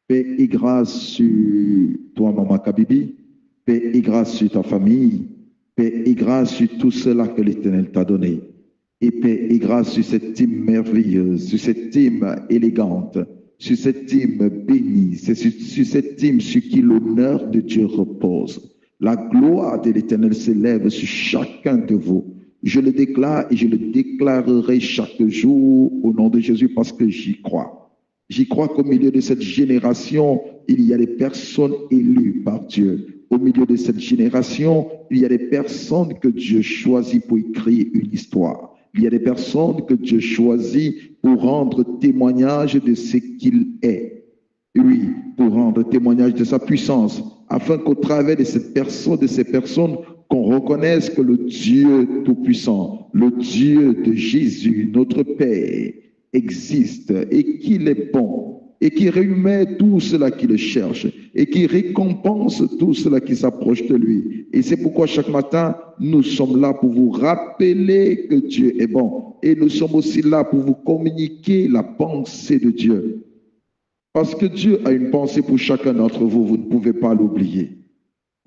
Paix et grâce sur toi, Maman Kabibi. Paix et grâce sur ta famille. Paix et grâce sur tout cela que l'Éternel t'a donné. Et paix et grâce sur cette team merveilleuse, sur cette team élégante, sur cette team bénie, c'est sur cette team sur qui l'honneur de Dieu repose. La gloire de l'Éternel s'élève sur chacun de vous. Je le déclare et je le déclarerai chaque jour au nom de Jésus parce que j'y crois. J'y crois qu'au milieu de cette génération, il y a des personnes élues par Dieu. Au milieu de cette génération, il y a des personnes que Dieu choisit pour écrire une histoire. Il y a des personnes que Dieu choisit pour rendre témoignage de ce qu'il est. Oui, pour rendre témoignage de sa puissance, afin qu'au travers de cette personne, de ces personnes, qu'on reconnaisse que le Dieu Tout-Puissant, le Dieu de Jésus, notre Père, existe et qu'il est bon et qui remet tout cela qui le cherche et qui récompense tout cela qui s'approche de lui. Et c'est pourquoi chaque matin, nous sommes là pour vous rappeler que Dieu est bon. Et nous sommes aussi là pour vous communiquer la pensée de Dieu. Parce que Dieu a une pensée pour chacun d'entre vous, vous ne pouvez pas l'oublier.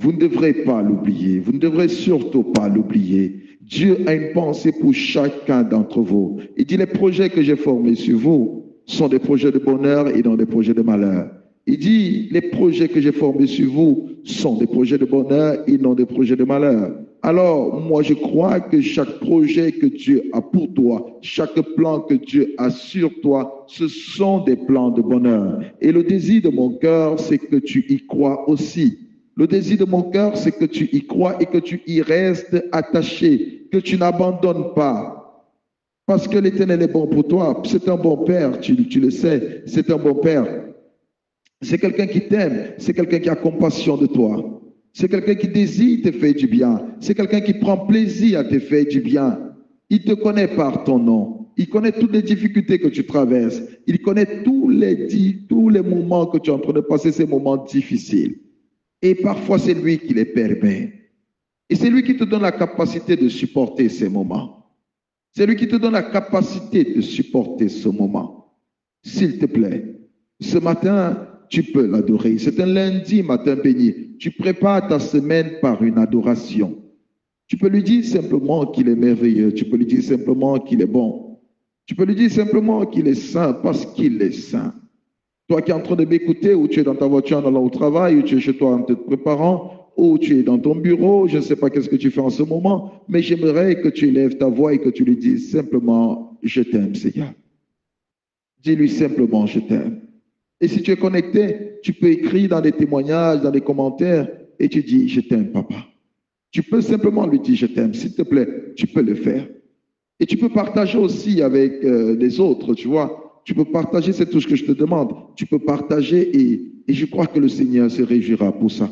Vous ne devrez pas l'oublier. Vous ne devrez surtout pas l'oublier. Dieu a une pensée pour chacun d'entre vous. Il dit, les projets que j'ai formés sur vous sont des projets de bonheur et non des projets de malheur. Il dit, les projets que j'ai formés sur vous sont des projets de bonheur et non des projets de malheur. Alors, moi, je crois que chaque projet que Dieu a pour toi, chaque plan que Dieu a sur toi, ce sont des plans de bonheur. Et le désir de mon cœur, c'est que tu y crois aussi. Le désir de mon cœur, c'est que tu y crois et que tu y restes attaché, que tu n'abandonnes pas. Parce que l'Éternel est bon pour toi. C'est un bon père, tu le sais. C'est un bon père. C'est quelqu'un qui t'aime. C'est quelqu'un qui a compassion de toi. C'est quelqu'un qui désire te faire du bien. C'est quelqu'un qui prend plaisir à te faire du bien. Il te connaît par ton nom. Il connaît toutes les difficultés que tu traverses. Il connaît tous les moments que tu es en train de passer, ces moments difficiles. Et parfois, c'est lui qui les permet. Et c'est lui qui te donne la capacité de supporter ces moments. C'est lui qui te donne la capacité de supporter ce moment. S'il te plaît, ce matin, tu peux l'adorer. C'est un lundi matin béni. Tu prépares ta semaine par une adoration. Tu peux lui dire simplement qu'il est merveilleux. Tu peux lui dire simplement qu'il est bon. Tu peux lui dire simplement qu'il est saint parce qu'il est saint. Toi qui es en train de m'écouter, ou tu es dans ta voiture en allant au travail, ou tu es chez toi en te préparant, ou tu es dans ton bureau, je ne sais pas qu'est-ce que tu fais en ce moment, mais j'aimerais que tu élèves ta voix et que tu lui dises simplement, je t'aime, Seigneur. Dis-lui simplement, je t'aime. Et si tu es connecté, tu peux écrire dans les témoignages, dans les commentaires, et tu dis, je t'aime, papa. Tu peux simplement lui dire, je t'aime, s'il te plaît, tu peux le faire. Et tu peux partager aussi avec les autres, tu vois. Tu peux partager, c'est tout ce que je te demande. Tu peux partager et je crois que le Seigneur se réjouira pour ça.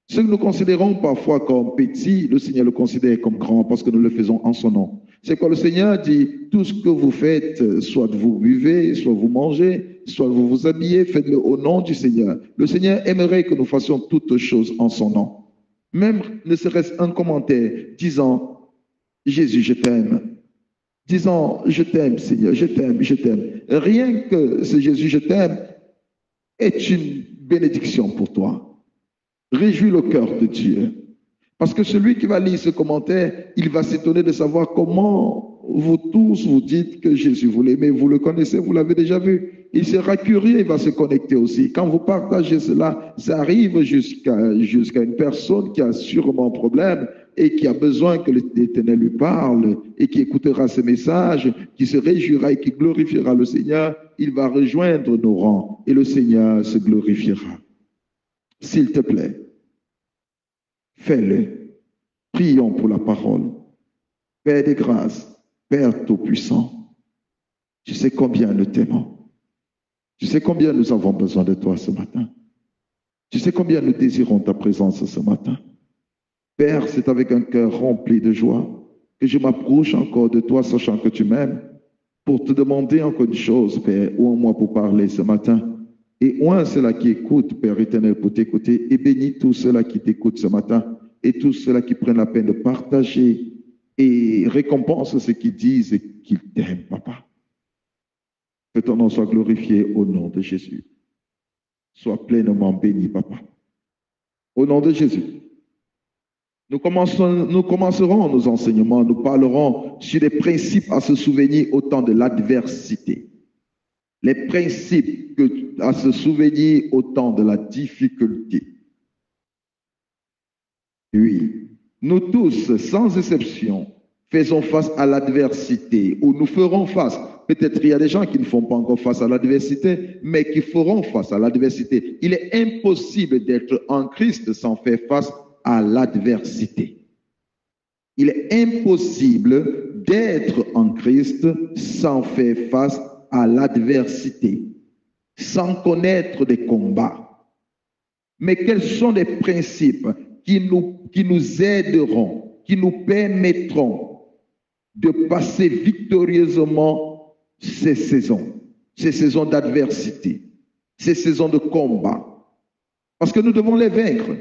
Ce que nous considérons parfois comme petit, le Seigneur le considère comme grand parce que nous le faisons en son nom. C'est quoi le Seigneur dit, tout ce que vous faites, soit vous buvez, soit vous mangez, soit vous vous habillez, faites-le au nom du Seigneur. Le Seigneur aimerait que nous fassions toutes choses en son nom. Même ne serait-ce un commentaire disant, Jésus, je t'aime. Disant, je t'aime, Seigneur, je t'aime, je t'aime. Rien que ce Jésus, je t'aime, est une bénédiction pour toi. Réjouis le cœur de Dieu. Parce que celui qui va lire ce commentaire, il va s'étonner de savoir comment vous tous vous dites que Jésus vous l'aimez. Vous le connaissez, vous l'avez déjà vu. Il sera curieux, il va se connecter aussi. Quand vous partagez cela, ça arrive jusqu'à une personne qui a sûrement un problème et qui a besoin que l'Éternel lui parle et qui écoutera ce message, qui se réjouira et qui glorifiera le Seigneur. Il va rejoindre nos rangs et le Seigneur se glorifiera. S'il te plaît, fais-le. Prions pour la parole. Père des grâces, Père Tout-Puissant, tu sais combien nous t'aimons. Tu sais combien nous avons besoin de toi ce matin. Tu sais combien nous désirons ta présence ce matin. Père, c'est avec un cœur rempli de joie que je m'approche encore de toi, sachant que tu m'aimes, pour te demander encore une chose, Père, ou en moi pour parler ce matin. Et oint ceux-là qui écoutent, Père éternel, pour t'écouter, et bénis tous ceux-là qui t'écoutent ce matin, et tous ceux-là qui prennent la peine de partager et récompense ceux qui disent et qu'ils t'aiment, Papa. Que ton nom soit glorifié au nom de Jésus. Sois pleinement béni, papa. Au nom de Jésus. Nous commencerons nos enseignements, nous parlerons sur les principes à se souvenir au temps de l'adversité. Les principes à se souvenir au temps de la difficulté. Oui, nous tous, sans exception, faisons face à l'adversité, ou nous ferons face. Peut-être il y a des gens qui ne font pas encore face à l'adversité, mais qui feront face à l'adversité. Il est impossible d'être en Christ sans faire face à l'adversité. Il est impossible d'être en Christ sans faire face à l'adversité, sans connaître des combats. Mais quels sont les principes qui nous aideront, qui nous permettront de passer victorieusement ces saisons d'adversité, ces saisons de combat? Parce que nous devons les vaincre.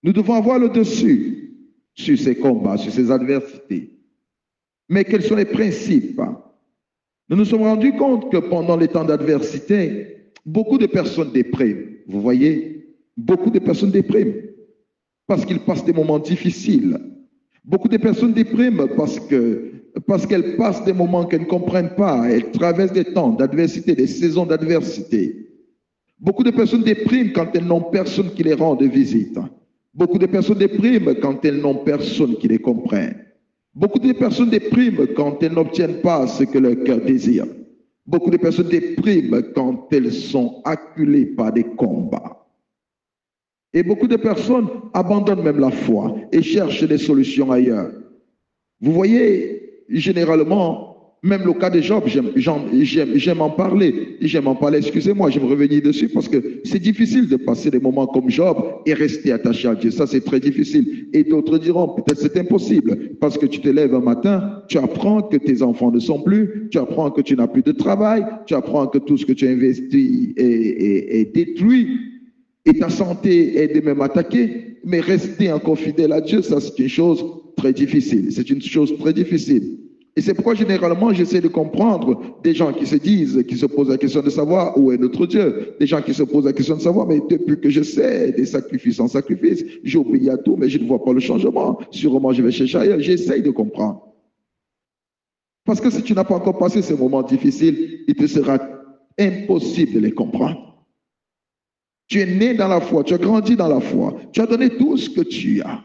Nous devons avoir le dessus sur ces combats, sur ces adversités. Mais quels sont les principes? Nous nous sommes rendus compte que pendant les temps d'adversité, beaucoup de personnes dépriment. Vous voyez, beaucoup de personnes dépriment parce qu'ils passent des moments difficiles. Beaucoup de personnes dépriment parce qu'elles passent des moments qu'elles ne comprennent pas. Elles traversent des temps d'adversité, des saisons d'adversité. Beaucoup de personnes dépriment quand elles n'ont personne qui les rende visite. Beaucoup de personnes dépriment quand elles n'ont personne qui les comprenne. Beaucoup de personnes dépriment quand elles n'obtiennent pas ce que leur cœur désire. Beaucoup de personnes dépriment quand elles sont acculées par des combats. Et beaucoup de personnes abandonnent même la foi et cherchent des solutions ailleurs. Vous voyez, généralement, même le cas de Job, j'aime en parler. Excusez-moi, je vais revenir dessus parce que c'est difficile de passer des moments comme Job et rester attaché à Dieu. Ça, c'est très difficile. Et d'autres diront, peut-être c'est impossible parce que tu te lèves un matin, tu apprends que tes enfants ne sont plus, tu apprends que tu n'as plus de travail, tu apprends que tout ce que tu as investi est détruit et ta santé est de même attaquée. Mais rester encore fidèle à Dieu, ça, c'est une chose très difficile. C'est une chose très difficile. Et c'est pourquoi généralement j'essaie de comprendre des gens qui se posent la question de savoir où est notre Dieu. Des gens qui se posent la question de savoir, mais depuis que je sais des sacrifices en sacrifice, j'obéis à tout, mais je ne vois pas le changement. Sûrement je vais chercher ailleurs. J'essaie de comprendre. Parce que si tu n'as pas encore passé ces moments difficiles, il te sera impossible de les comprendre. Tu es né dans la foi, tu as grandi dans la foi, tu as donné tout ce que tu as.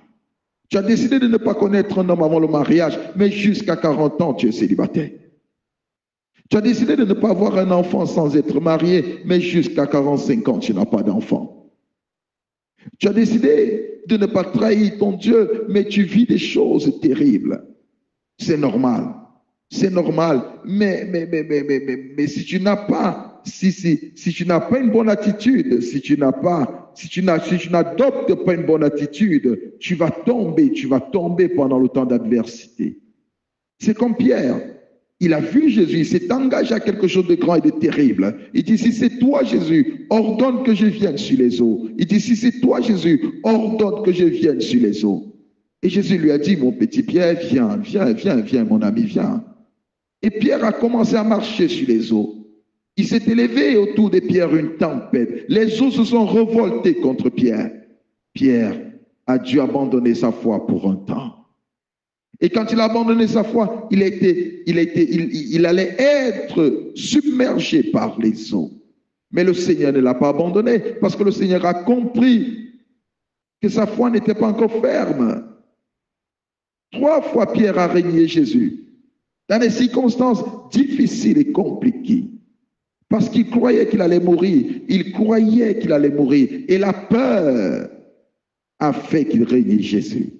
Tu as décidé de ne pas connaître un homme avant le mariage, mais jusqu'à 40 ans, tu es célibataire. Tu as décidé de ne pas avoir un enfant sans être marié, mais jusqu'à 45 ans, tu n'as pas d'enfant. Tu as décidé de ne pas trahir ton Dieu, mais tu vis des choses terribles. C'est normal. C'est normal. Mais si tu n'as pas, si tu n'as pas une bonne attitude, si tu n'adoptes pas une bonne attitude, tu vas tomber pendant le temps d'adversité. C'est comme Pierre. Il a vu Jésus, il s'est engagé à quelque chose de grand et de terrible. Il dit, si c'est toi, Jésus, ordonne que je vienne sur les eaux. Il dit, si c'est toi, Jésus, ordonne que je vienne sur les eaux. Et Jésus lui a dit, mon petit Pierre, viens, mon ami, viens. Et Pierre a commencé à marcher sur les eaux. Il s'est élevé autour de Pierre une tempête. Les eaux se sont révoltées contre Pierre. Pierre a dû abandonner sa foi pour un temps. Et quand il a abandonné sa foi, il allait être submergé par les eaux. Mais le Seigneur ne l'a pas abandonné parce que le Seigneur a compris que sa foi n'était pas encore ferme. 3 fois Pierre a régné Jésus dans des circonstances difficiles et compliquées. Parce qu'il croyait qu'il allait mourir. Il croyait qu'il allait mourir. Et la peur a fait qu'il régnait Jésus.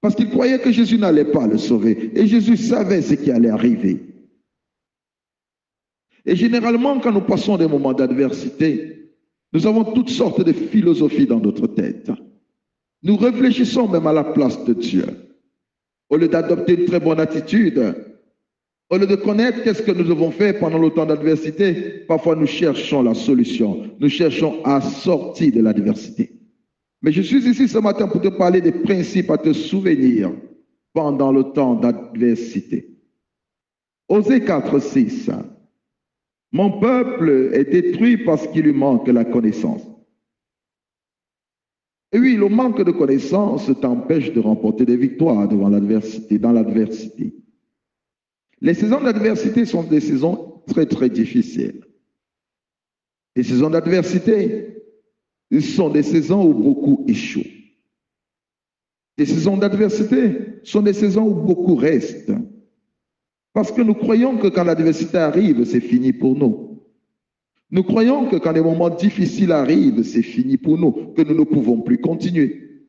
Parce qu'il croyait que Jésus n'allait pas le sauver. Et Jésus savait ce qui allait arriver. Et généralement, quand nous passons des moments d'adversité, nous avons toutes sortes de philosophies dans notre tête. Nous réfléchissons même à la place de Dieu. Au lieu d'adopter une très bonne attitude, au lieu de connaître qu'est-ce que nous devons faire pendant le temps d'adversité, parfois nous cherchons la solution. Nous cherchons à sortir de l'adversité. Mais je suis ici ce matin pour te parler des principes à te souvenir pendant le temps d'adversité. Osée 4, 6. Mon peuple est détruit parce qu'il lui manque la connaissance. Et oui, le manque de connaissance t'empêche de remporter des victoires devant l'adversité, dans l'adversité. Les saisons d'adversité sont des saisons très, très difficiles. Les saisons d'adversité sont des saisons où beaucoup échouent. Les saisons d'adversité sont des saisons où beaucoup restent. Parce que nous croyons que quand l'adversité arrive, c'est fini pour nous. Nous croyons que quand les moments difficiles arrivent, c'est fini pour nous, que nous ne pouvons plus continuer.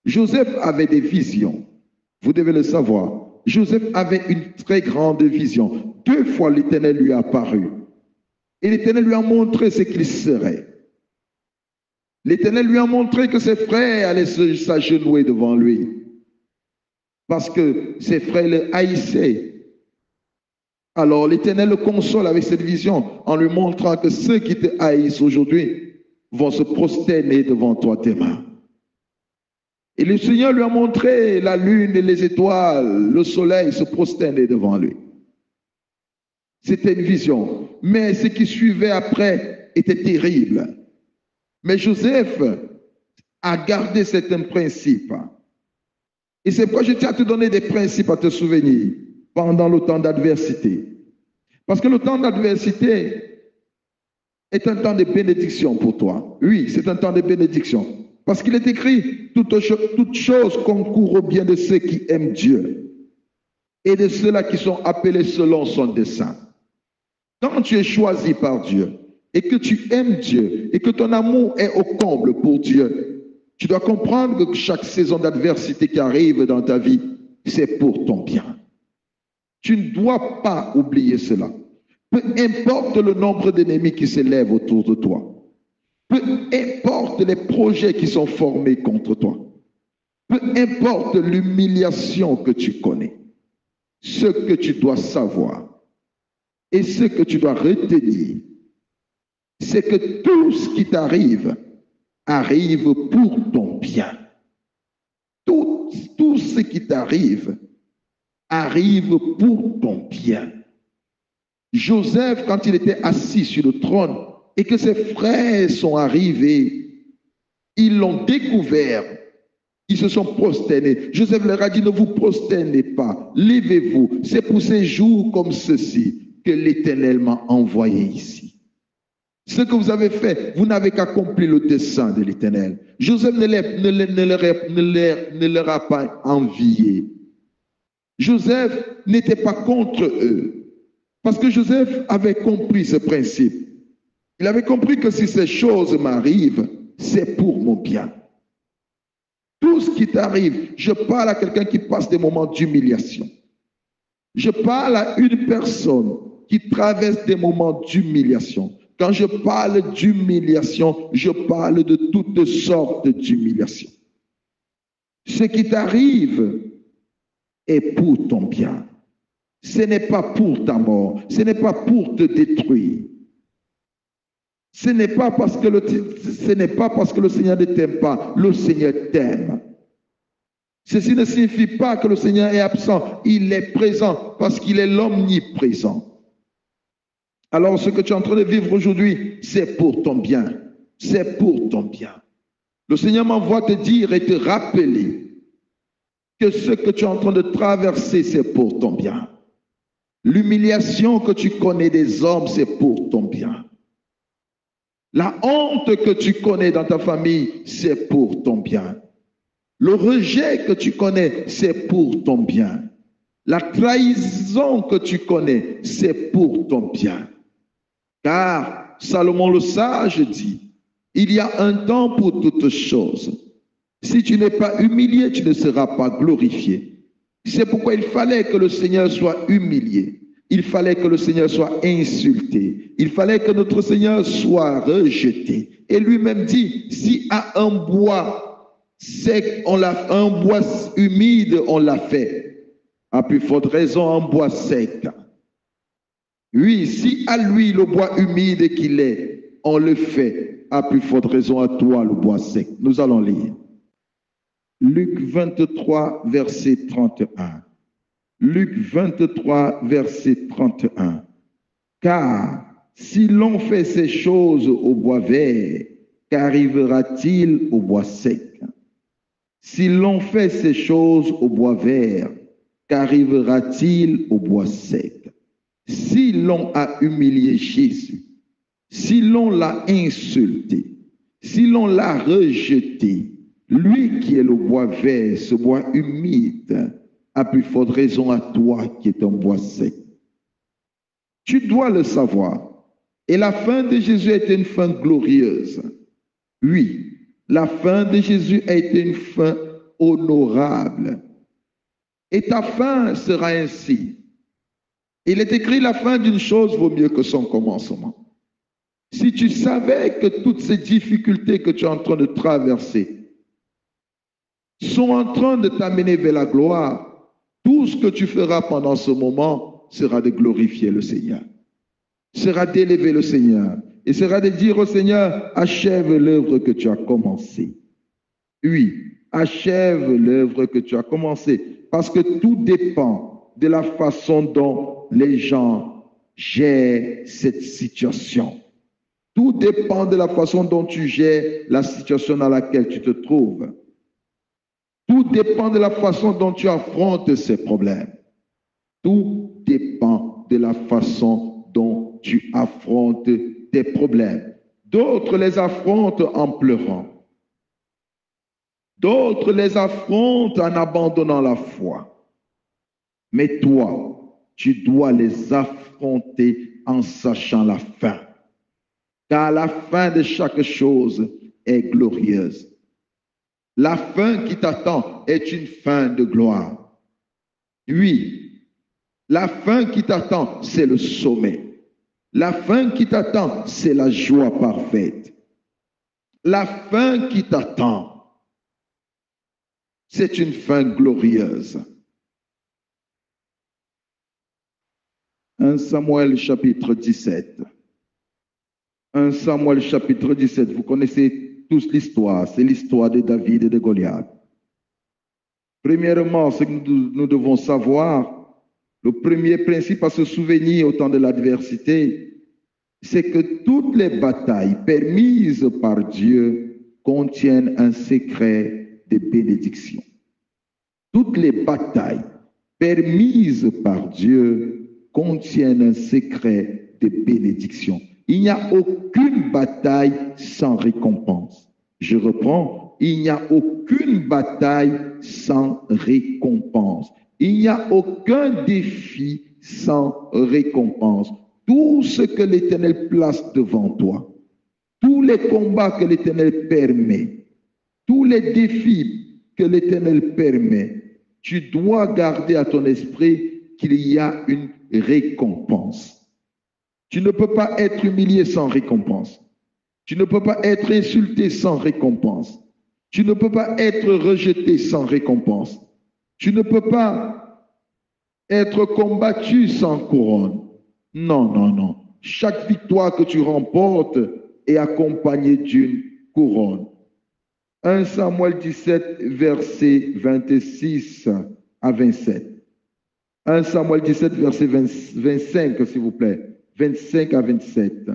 Joseph avait des visions. Vous devez le savoir. Joseph avait une très grande vision. 2 fois l'Éternel lui a apparu. Et l'Éternel lui a montré ce qu'il serait. L'Éternel lui a montré que ses frères allaient s'agenouiller devant lui. Parce que ses frères le haïssaient. Alors l'Éternel le console avec cette vision en lui montrant que ceux qui te haïssent aujourd'hui vont se prosterner devant toi demain. Et le Seigneur lui a montré la lune et les étoiles, le soleil se prosterner devant lui. C'était une vision. Mais ce qui suivait après était terrible. Mais Joseph a gardé certains principes. Et c'est pourquoi je tiens à te donner des principes à te souvenir pendant le temps d'adversité. Parce que le temps d'adversité est un temps de bénédiction pour toi. Oui, c'est un temps de bénédiction. Parce qu'il est écrit, toute chose concourt au bien de ceux qui aiment Dieu et de ceux-là qui sont appelés selon son dessein. Quand tu es choisi par Dieu et que tu aimes Dieu et que ton amour est au comble pour Dieu, tu dois comprendre que chaque saison d'adversité qui arrive dans ta vie, c'est pour ton bien. Tu ne dois pas oublier cela. Peu importe le nombre d'ennemis qui s'élèvent autour de toi. Peu importe les projets qui sont formés contre toi. Peu importe l'humiliation que tu connais. Ce que tu dois savoir et ce que tu dois retenir, c'est que tout ce qui t'arrive arrive pour ton bien. Tout ce qui t'arrive arrive pour ton bien. Joseph, quand il était assis sur le trône et que ses frères sont arrivés, ils l'ont découvert, ils se sont prosternés. Joseph leur a dit, ne vous prosternez pas, levez-vous. C'est pour ces jours comme ceci que l'Éternel m'a envoyé ici. Ce que vous avez fait, vous n'avez qu'accompli le dessein de l'Éternel. Joseph ne leur a pas envié. Joseph n'était pas contre eux. Parce que Joseph avait compris ce principe. Il avait compris que si ces choses m'arrivent, c'est pour mon bien. Tout ce qui t'arrive, je parle à quelqu'un qui passe des moments d'humiliation. Je parle à une personne qui traverse des moments d'humiliation. Quand je parle d'humiliation, je parle de toutes sortes d'humiliation. Ce qui t'arrive est pour ton bien. Ce n'est pas pour ta mort, ce n'est pas pour te détruire. Ce n'est pas parce que le Seigneur ne t'aime pas, le Seigneur t'aime. Ceci ne signifie pas que le Seigneur est absent, il est présent parce qu'il est l'omniprésent. Alors ce que tu es en train de vivre aujourd'hui, c'est pour ton bien. C'est pour ton bien. Le Seigneur m'envoie te dire et te rappeler que ce que tu es en train de traverser, c'est pour ton bien. L'humiliation que tu connais des hommes, c'est pour ton bien. La honte que tu connais dans ta famille, c'est pour ton bien. Le rejet que tu connais, c'est pour ton bien. La trahison que tu connais, c'est pour ton bien. Car Salomon le sage dit, il y a un temps pour toutes choses. Si tu n'es pas humilié, tu ne seras pas glorifié. C'est pourquoi il fallait que le Seigneur soit humilié. Il fallait que le Seigneur soit insulté. Il fallait que notre Seigneur soit rejeté. Et lui-même dit, si à un bois sec, un bois humide, on l'a fait. À plus forte raison, un bois sec. Oui, si à lui, le bois humide qu'il est, on le fait. À plus forte raison, à toi, le bois sec. Nous allons lire. Luc 23, verset 31. Luc 23, verset 31. Car si l'on fait ces choses au bois vert, qu'arrivera-t-il au bois sec? Si l'on fait ces choses au bois vert, qu'arrivera-t-il au bois sec? Si l'on a humilié Jésus, si l'on l'a insulté, si l'on l'a rejeté, lui qui est le bois vert, ce bois humide, a plus forte raison à toi qui est un bois sec. Tu dois le savoir. Et la fin de Jésus a été une fin glorieuse. Oui, la fin de Jésus a été une fin honorable. Et ta fin sera ainsi. Il est écrit, la fin d'une chose vaut mieux que son commencement. Si tu savais que toutes ces difficultés que tu es en train de traverser sont en train de t'amener vers la gloire, tout ce que tu feras pendant ce moment sera de glorifier le Seigneur, sera d'élever le Seigneur et sera de dire au Seigneur, achève l'œuvre que tu as commencée. Oui, achève l'œuvre que tu as commencée, parce que tout dépend de la façon dont les gens gèrent cette situation. Tout dépend de la façon dont tu gères la situation dans laquelle tu te trouves. Tout dépend de la façon dont tu affrontes ces problèmes. Tout dépend de la façon dont tu affrontes tes problèmes. D'autres les affrontent en pleurant. D'autres les affrontent en abandonnant la foi. Mais toi, tu dois les affronter en sachant la fin. Car la fin de chaque chose est glorieuse. La fin qui t'attend est une fin de gloire. Oui, la fin qui t'attend, c'est le sommet. La fin qui t'attend, c'est la joie parfaite. La fin qui t'attend, c'est une fin glorieuse. 1 Samuel chapitre 17. 1 Samuel chapitre 17, vous connaissez tous l'histoire, c'est l'histoire de David et de Goliath. Premièrement, ce que nous devons savoir, le premier principe à se souvenir au temps de l'adversité, c'est que toutes les batailles permises par Dieu contiennent un secret de bénédiction. Toutes les batailles permises par Dieu contiennent un secret de bénédiction. Il n'y a aucune bataille sans récompense. Je reprends, il n'y a aucune bataille sans récompense. Il n'y a aucun défi sans récompense. Tout ce que l'Éternel place devant toi, tous les combats que l'Éternel permet, tous les défis que l'Éternel permet, tu dois garder à ton esprit qu'il y a une récompense. Tu ne peux pas être humilié sans récompense. Tu ne peux pas être insulté sans récompense. Tu ne peux pas être rejeté sans récompense. Tu ne peux pas être combattu sans couronne. Non, non, non. Chaque victoire que tu remportes est accompagnée d'une couronne. 1 Samuel 17, versets 26 à 27. 1 Samuel 17, verset 25, s'il vous plaît. 25 à 27.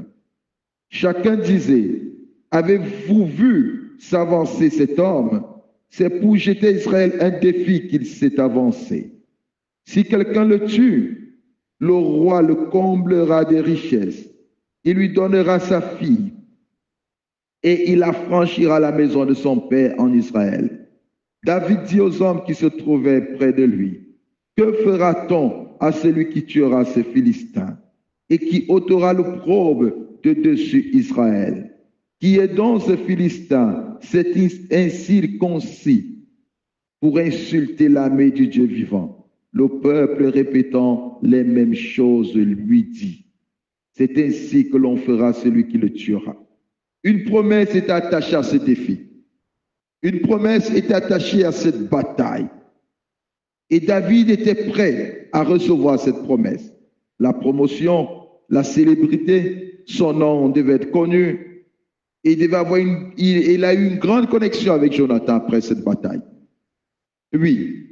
Chacun disait, avez-vous vu s'avancer cet homme? C'est pour jeter Israël un défi qu'il s'est avancé. Si quelqu'un le tue, le roi le comblera des richesses. Il lui donnera sa fille et il affranchira la maison de son père en Israël. David dit aux hommes qui se trouvaient près de lui, que fera-t-on à celui qui tuera ces Philistins et qui ôtera l'opprobre de dessus Israël? Qui est donc ce Philistin, cet incirconcis, pour insulter l'armée du Dieu vivant? Le peuple, répétant les mêmes choses, lui dit, c'est ainsi que l'on fera celui qui le tuera. Une promesse est attachée à ce défi. Une promesse est attachée à cette bataille. Et David était prêt à recevoir cette promesse. La promotion, la célébrité, son nom devait être connu. Et il a eu une grande connexion avec Jonathan après cette bataille. Oui,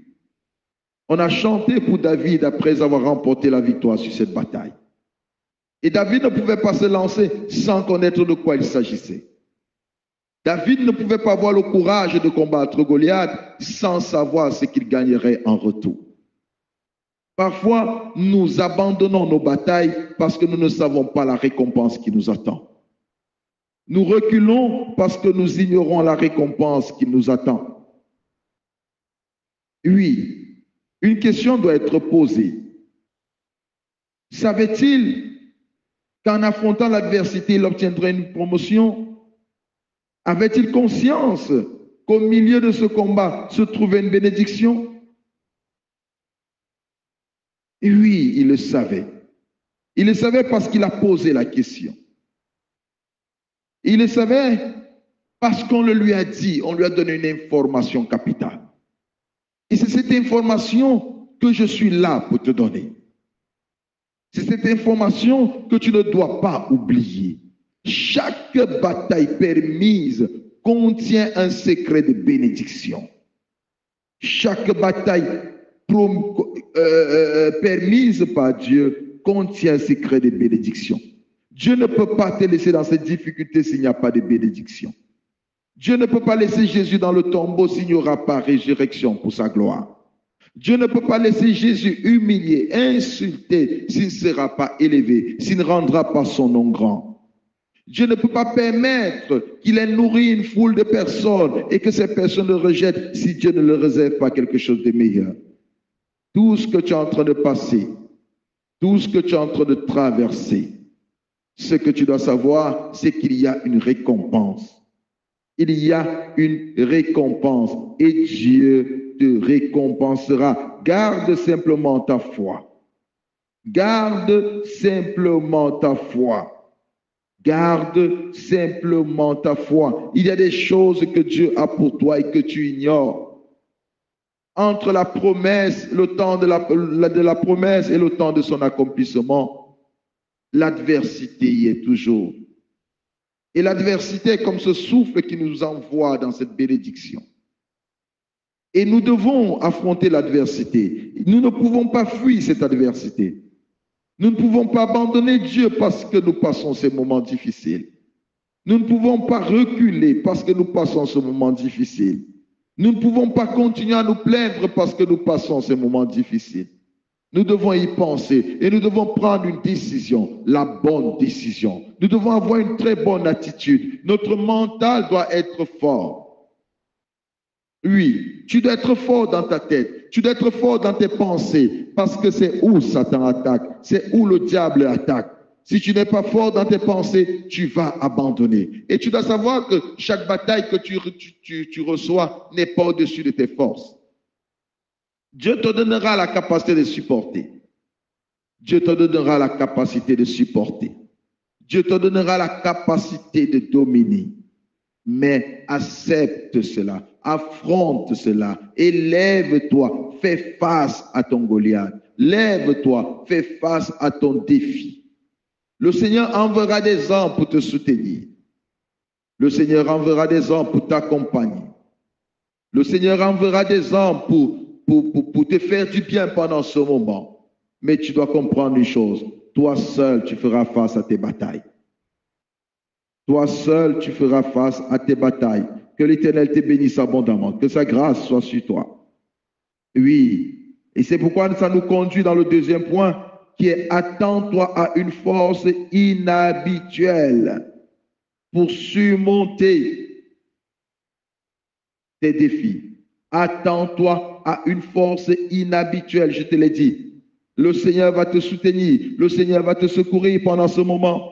on a chanté pour David après avoir remporté la victoire sur cette bataille. Et David ne pouvait pas se lancer sans connaître de quoi il s'agissait. David ne pouvait pas avoir le courage de combattre Goliath sans savoir ce qu'il gagnerait en retour. Parfois, nous abandonnons nos batailles parce que nous ne savons pas la récompense qui nous attend. Nous reculons parce que nous ignorons la récompense qui nous attend. Oui, une question doit être posée. Savait-il qu'en affrontant l'adversité, il obtiendrait une promotion? Avait-il conscience qu'au milieu de ce combat se trouvait une bénédiction? Et oui, il le savait. Il le savait parce qu'il a posé la question. Il le savait parce qu'on le lui a dit, on lui a donné une information capitale. Et c'est cette information que je suis là pour te donner. C'est cette information que tu ne dois pas oublier. Chaque bataille permise contient un secret de bénédiction. Chaque bataille permise par Dieu contient un secret de bénédiction. Dieu ne peut pas te laisser dans cette difficulté s'il n'y a pas de bénédiction. Dieu ne peut pas laisser Jésus dans le tombeau s'il n'y aura pas résurrection pour sa gloire. Dieu ne peut pas laisser Jésus humilié, insulté s'il ne sera pas élevé, s'il ne rendra pas son nom grand. Dieu ne peut pas permettre qu'il ait nourri une foule de personnes et que ces personnes le rejettent si Dieu ne leur réserve pas quelque chose de meilleur. Tout ce que tu es en train de passer, tout ce que tu es en train de traverser, ce que tu dois savoir, c'est qu'il y a une récompense. Il y a une récompense et Dieu te récompensera. Garde simplement ta foi. Garde simplement ta foi. Garde simplement ta foi. Il y a des choses que Dieu a pour toi et que tu ignores. Entre la promesse, le temps de la promesse et le temps de son accomplissement, l'adversité y est toujours. Et l'adversité est comme ce souffle qui nous envoie dans cette bénédiction. Et nous devons affronter l'adversité. Nous ne pouvons pas fuir cette adversité. Nous ne pouvons pas abandonner Dieu parce que nous passons ces moments difficiles. Nous ne pouvons pas reculer parce que nous passons ce moment difficile. Nous ne pouvons pas continuer à nous plaindre parce que nous passons ces moments difficiles. Nous devons y penser et nous devons prendre une décision, la bonne décision. Nous devons avoir une très bonne attitude. Notre mental doit être fort. Oui, tu dois être fort dans ta tête. Tu dois être fort dans tes pensées parce que c'est où Satan attaque, c'est où le diable attaque. Si tu n'es pas fort dans tes pensées, tu vas abandonner. Et tu dois savoir que chaque bataille que tu reçois n'est pas au-dessus de tes forces. Dieu te donnera la capacité de supporter. Dieu te donnera la capacité de supporter. Dieu te donnera la capacité de dominer. Mais accepte cela, affronte cela, et lève-toi, fais face à ton Goliath. Lève-toi, fais face à ton défi. Le Seigneur enverra des hommes pour te soutenir. Le Seigneur enverra des hommes pour t'accompagner. Le Seigneur enverra des hommes pour te faire du bien pendant ce moment. Mais tu dois comprendre une chose. Toi seul, tu feras face à tes batailles. Toi seul, tu feras face à tes batailles. Que l'Éternel te bénisse abondamment. Que sa grâce soit sur toi. Oui. Et c'est pourquoi ça nous conduit dans le deuxième point, qui est attends-toi à une force inhabituelle pour surmonter tes défis. Attends-toi à une force inhabituelle, je te l'ai dit. Le Seigneur va te soutenir, le Seigneur va te secourir pendant ce moment.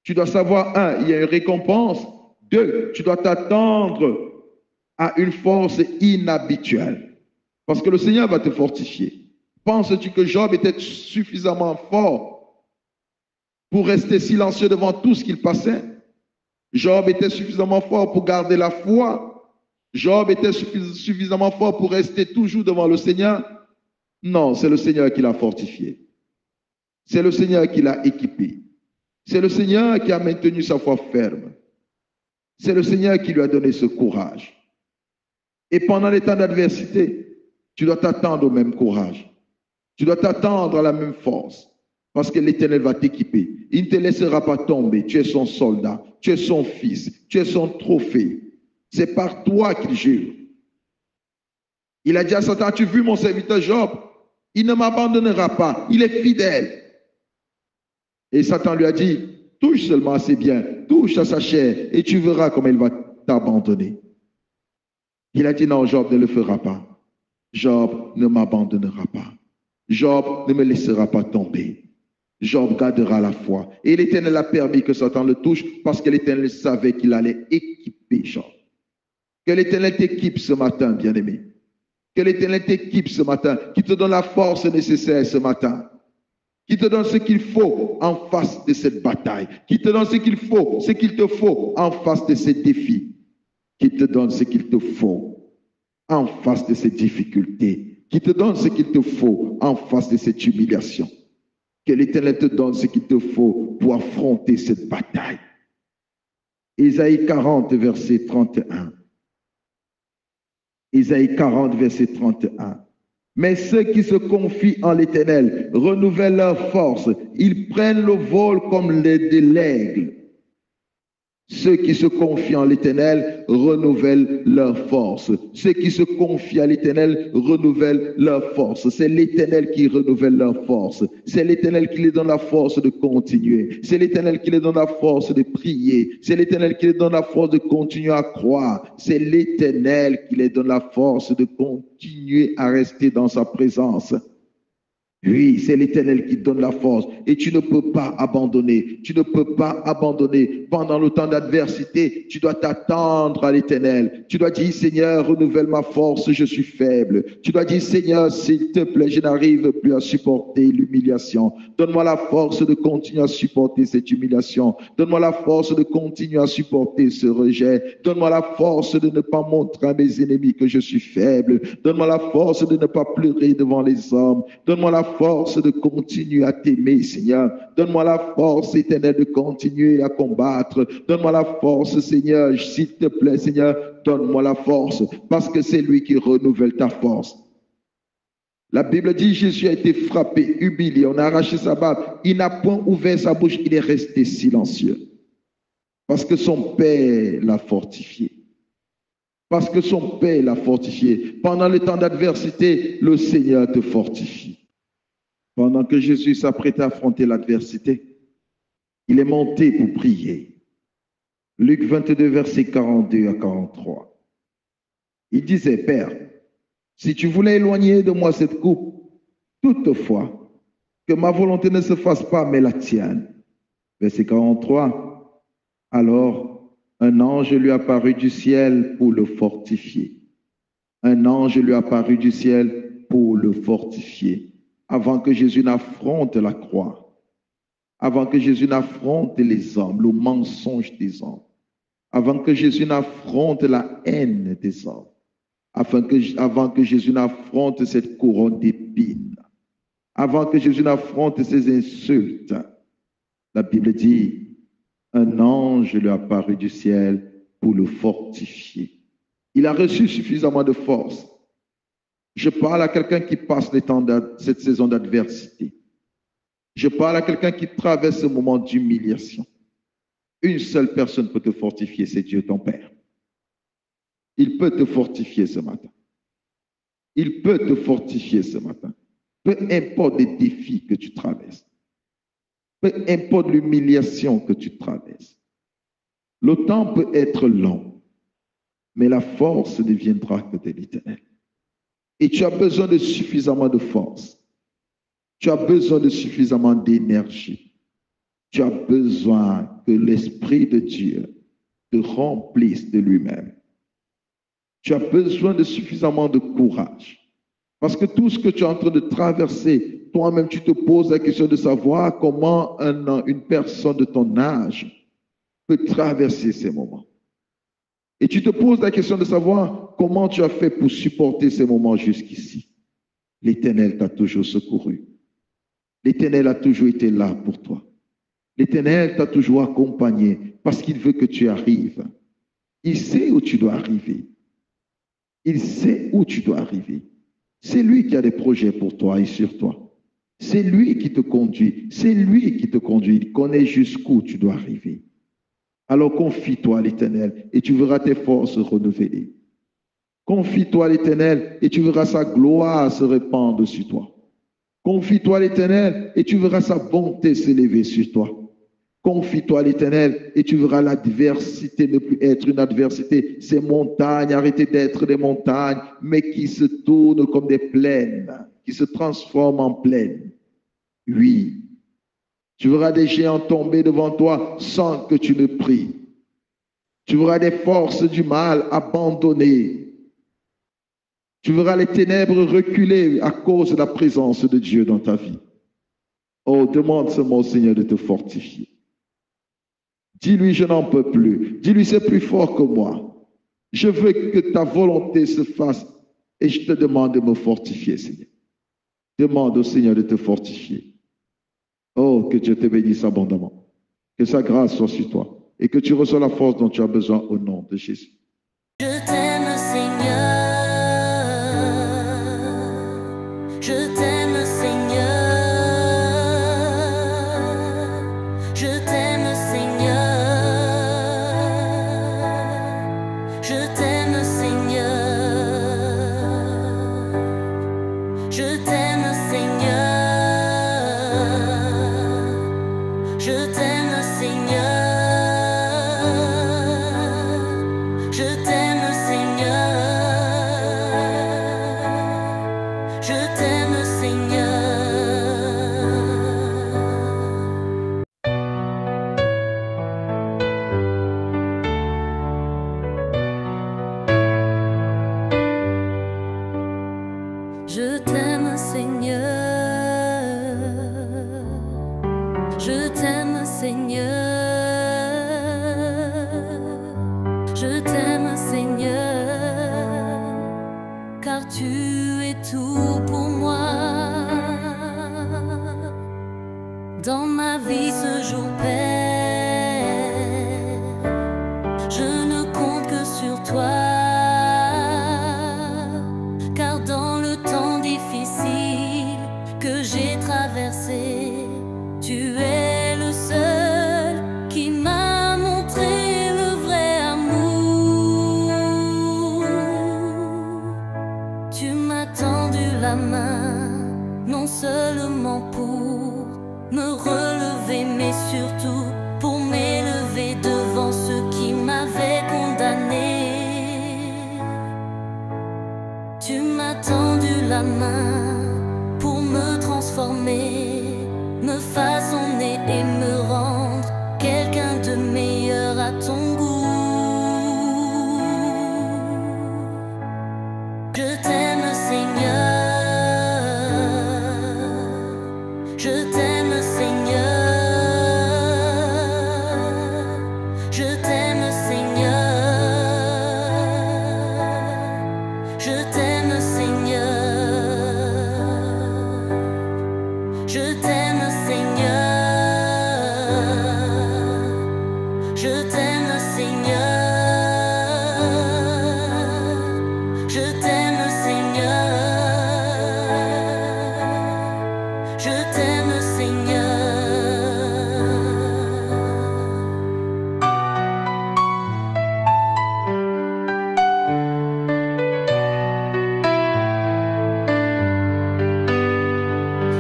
Tu dois savoir, un, il y a une récompense. Deux, tu dois t'attendre à une force inhabituelle. Parce que le Seigneur va te fortifier. Penses-tu que Job était suffisamment fort pour rester silencieux devant tout ce qu'il passait? Job était suffisamment fort pour garder la foi. Job était suffisamment fort pour rester toujours devant le Seigneur. Non, c'est le Seigneur qui l'a fortifié. C'est le Seigneur qui l'a équipé. C'est le Seigneur qui a maintenu sa foi ferme. C'est le Seigneur qui lui a donné ce courage. Et pendant les temps d'adversité, tu dois t'attendre au même courage. Tu dois t'attendre à la même force. Parce que l'Éternel va t'équiper. Il ne te laissera pas tomber. Tu es son soldat. Tu es son fils. Tu es son trophée. C'est par toi qu'il jure. Il a dit à Satan, tu as vu mon serviteur Job? Il ne m'abandonnera pas. Il est fidèle. Et Satan lui a dit, touche seulement à ses biens. Touche à sa chair. Et tu verras comment il va t'abandonner. Il a dit, non, Job ne le fera pas. Job ne m'abandonnera pas. Job ne me laissera pas tomber. Job gardera la foi. Et l'Éternel a permis que Satan le touche parce que l'Éternel savait qu'il allait équiper Job. Que l'Éternel t'équipe ce matin, bien-aimé. Que l'Éternel t'équipe ce matin, qui te donne la force nécessaire ce matin, qui te donne ce qu'il faut en face de cette bataille, qui te donne ce qu'il faut, ce qu'il te faut en face de ces défis, qui te donne ce qu'il te faut en face de ces difficultés, qui te donne ce qu'il te faut en face de cette humiliation. Que l'Éternel te donne ce qu'il te faut pour affronter cette bataille. Isaïe 40, verset 31. Isaïe 40, verset 31. Mais ceux qui se confient en l'Éternel renouvellent leur force. Ils prennent le vol comme de l'aigle. Ceux qui se confient en l'Éternel renouvellent leur force. Ceux qui se confient à l'Éternel renouvellent leur force. C'est l'Éternel qui renouvelle leur force. C'est l'Éternel qui les donne la force de continuer. C'est l'Éternel qui les donne la force de prier. C'est l'Éternel qui les donne la force de continuer à croire. C'est l'Éternel qui les donne la force de continuer à rester dans sa présence. Oui, c'est l'Éternel qui donne la force et tu ne peux pas abandonner. Tu ne peux pas abandonner pendant le temps d'adversité. Tu dois t'attendre à l'Éternel. Tu dois dire, Seigneur, renouvelle ma force, je suis faible. Tu dois dire, Seigneur, s'il te plaît, je n'arrive plus à supporter l'humiliation. Donne-moi la force de continuer à supporter cette humiliation. Donne-moi la force de continuer à supporter ce rejet. Donne-moi la force de ne pas montrer à mes ennemis que je suis faible. Donne-moi la force de ne pas pleurer devant les hommes. Donne-moi la force de continuer à t'aimer, Seigneur. Donne-moi la force éternelle de continuer à combattre. Donne-moi la force, Seigneur, s'il te plaît, Seigneur, donne-moi la force, parce que c'est lui qui renouvelle ta force. La Bible dit, Jésus a été frappé, humilié, on a arraché sa barbe. Il n'a point ouvert sa bouche, il est resté silencieux. Parce que son Père l'a fortifié. Parce que son Père l'a fortifié. Pendant le temps d'adversité, le Seigneur te fortifie. Pendant que Jésus s'apprêtait à affronter l'adversité, il est monté pour prier. Luc 22, versets 42 à 43. Il disait, Père, si tu voulais éloigner de moi cette coupe, toutefois, que ma volonté ne se fasse pas, mais la tienne. Verset 43. Alors, un ange lui apparut du ciel pour le fortifier. Un ange lui apparut du ciel pour le fortifier. Avant que Jésus n'affronte la croix, avant que Jésus n'affronte les hommes, le mensonge des hommes, avant que Jésus n'affronte la haine des hommes, avant que Jésus n'affronte cette couronne d'épines, avant que Jésus n'affronte ces insultes, la Bible dit, un ange lui apparut du ciel pour le fortifier. Il a reçu suffisamment de force. Je parle à quelqu'un qui passe cette saison d'adversité. Je parle à quelqu'un qui traverse ce moment d'humiliation. Une seule personne peut te fortifier, c'est Dieu ton Père. Il peut te fortifier ce matin. Il peut te fortifier ce matin. Peu importe les défis que tu traverses. Peu importe l'humiliation que tu traverses. Le temps peut être long, mais la force ne viendra que de l'Éternel. Et tu as besoin de suffisamment de force. Tu as besoin de suffisamment d'énergie. Tu as besoin que l'Esprit de Dieu te remplisse de lui-même. Tu as besoin de suffisamment de courage. Parce que tout ce que tu es en train de traverser, toi-même, tu te poses la question de savoir comment une personne de ton âge peut traverser ces moments. Et tu te poses la question de savoir comment tu as fait pour supporter ces moments jusqu'ici. L'Éternel t'a toujours secouru. L'Éternel a toujours été là pour toi. L'Éternel t'a toujours accompagné parce qu'il veut que tu arrives. Il sait où tu dois arriver. Il sait où tu dois arriver. C'est lui qui a des projets pour toi et sur toi. C'est lui qui te conduit. C'est lui qui te conduit. Il connaît jusqu'où tu dois arriver. Alors confie-toi à l'Éternel et tu verras tes forces renouvelées. Confie-toi à l'Éternel et tu verras sa gloire se répandre sur toi. Confie-toi à l'Éternel et tu verras sa bonté s'élever sur toi. Confie-toi à l'Éternel et tu verras l'adversité ne plus être une adversité. Ces montagnes arrêter d'être des montagnes, mais qui se tournent comme des plaines, qui se transforment en plaines. Oui, tu verras des géants tomber devant toi sans que tu ne pries. Tu verras des forces du mal abandonnées. Tu verras les ténèbres reculer à cause de la présence de Dieu dans ta vie. Oh, demande seulement au Seigneur de te fortifier. Dis-lui, je n'en peux plus. Dis-lui, c'est plus fort que moi. Je veux que ta volonté se fasse et je te demande de me fortifier, Seigneur. Demande au Seigneur de te fortifier. Oh, que Dieu te bénisse abondamment. Que sa grâce soit sur toi et que tu reçois la force dont tu as besoin au nom de Jésus. Je t'aime, Seigneur. Je t'aime, Seigneur. Je t'aime, Seigneur. Je t'aime, Seigneur. Je t'aime, Seigneur. Je t'aime, Seigneur. Je t'aime, Seigneur. Je t'aime, Seigneur. Je t'aime, Seigneur. Je t'aime, Seigneur. Je t'aime, Seigneur, car tu es tout pour moi. Dans ma vie ce jour, Père, je ne compte que sur toi. Car dans le temps difficile que j'ai traversé, tu es le seul qui m'a montré le vrai amour. Tu m'as tendu la main, non seulement pour me relever, mais surtout pour m'élever devant ceux qui m'avaient condamné. Tu m'as tendu la main pour me transformer, me façonner et me rendre quelqu'un de meilleur à ton goût. Je t'aime, Seigneur. Je t'aime, Seigneur. Je t'aime, Seigneur. Je t'aime, Seigneur. Je t'aime, Seigneur. Je t'aime, Seigneur. Je t'aime, Seigneur. Je t'aime, Seigneur. Je t'aime, Seigneur.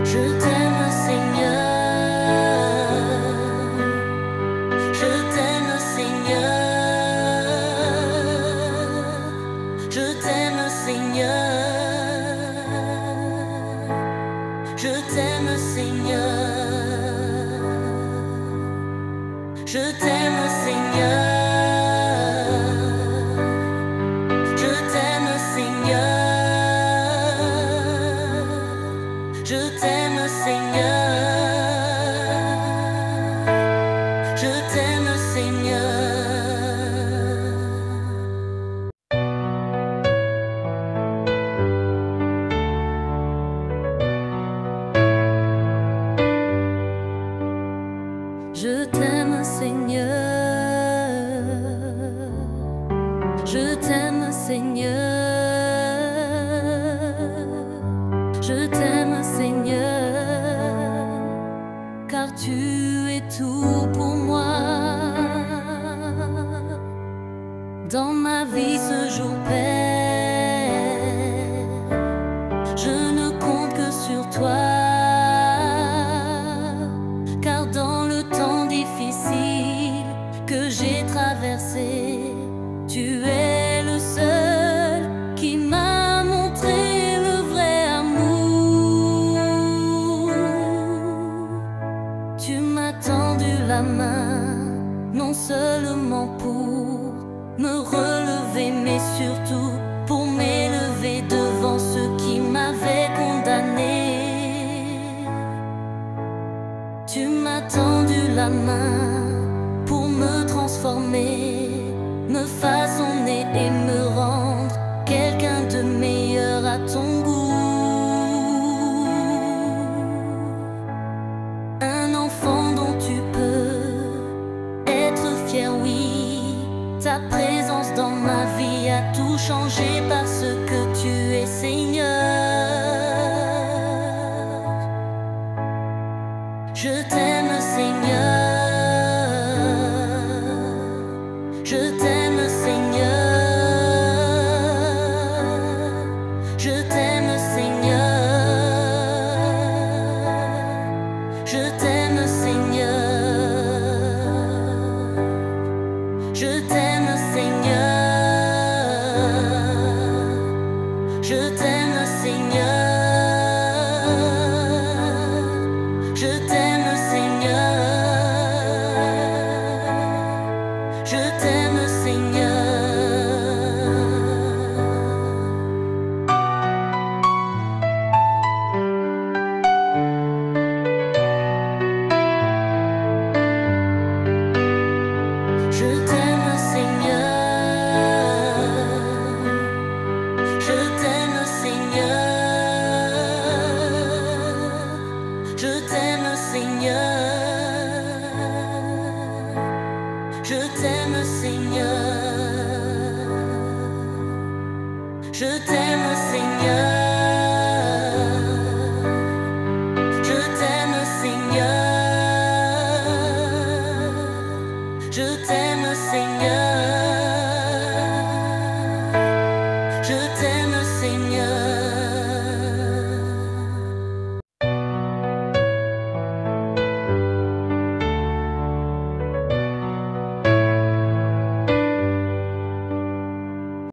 Je t'aime, Seigneur. Je t'aime, Seigneur. Je t'aime, Seigneur. Je t'aime, Seigneur. Je t'aime, Seigneur. Je t'aime, Seigneur. Je t'aime, Seigneur. Je t'aime, Seigneur. Je t'aime, Seigneur. Je t'aime, Seigneur. tu es tout pour moi. Dans ma vie ce jour, Père, je ne compte que sur toi. Car dans le temps difficile que j'ai traversé, tu es le seul qui m'a montré le vrai amour. Tu m'as tendu la main, non seulement pour me relever, mais surtout pour m'élever devant ceux qui m'avaient condamné. Tu m'as tendu la main pour me transformer, me façonner et me rendre quelqu'un de meilleur à ton goût. Un enfant dont tu peux être fier, oui. Ta présence dans ma vie a tout changé parce que tu es Seigneur. Je t'aime, Seigneur. Je t'aime, Seigneur. Je t'aime, Seigneur. Je t'aime, Seigneur. Je t'aime, Seigneur. Je t'aime, Seigneur. Je t'aime, Seigneur. Je t'aime, Seigneur.